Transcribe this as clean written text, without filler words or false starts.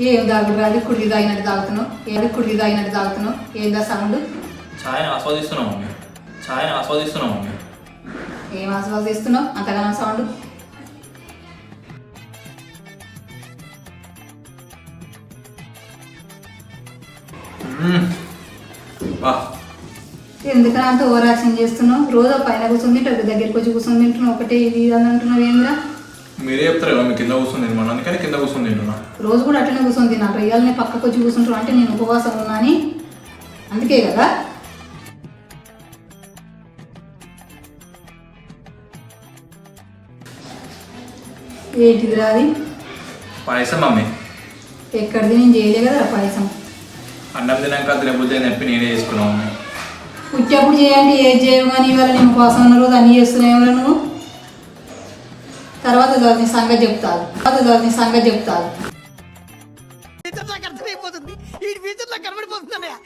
ఏం తాగుడు రాదు, కుడిది తాగినట్టు తాగుతున్నావు. ఏది కుడిది తాగినట్టు తాగుతున్నావు? ఏందా సౌండ్? ఛాయని ఆస్వాదిస్తున్నాం మమ్మీ. ఛాయని ఆస్వాదిస్తున్నాం మమ్మీ. ఏం ఆస్వాదిస్తున్నావు అంతగానో సౌండ్? వా ఎందుకని అంత ఓవర్ యాక్షన్ చేస్తున్నావు? రోజు పైన కూర్చొని తింటారు, దగ్గరికి వచ్చి కూర్చొని తింటున్నావు. ఒకటి ఇది అని అంటున్నావు ఏంద్రా? మీరే చెప్తారు కదా, మీ కింద కూర్చొని తినమని, అందుకని కింద కూర్చొని తింటున్నా. రోజు కూడా అట్లనే కూర్చొని తిన్నాను. ఇవాళ పక్కకు వచ్చి కూర్చుంటారు అంటే నేను ఉపవాసం ఉన్నా అని, అందుకే కదా. ఏంటిది రాది? పాయసం మమ్మీ. ఎక్కడిది? నేను చేయలే కదా పాయసం. అన్నం తినాక తినబుద్ధి అని చెప్పి నేనే చేసుకున్నావు మమ్మీ. పుట్టేప్పుడు చేయండి, ఏది చేయవు కానీ ఇవాళ నేను ఉపవాసం ఉన్న రోజు అన్నీ చేస్తున్నావు నువ్వు. తర్వాత నీ సంగతి చెప్తాను. నాకు అర్థమైపోతుంది ఈ ఫ్యూచర్ నాకు కనబడిపోతుందన్నయ్య.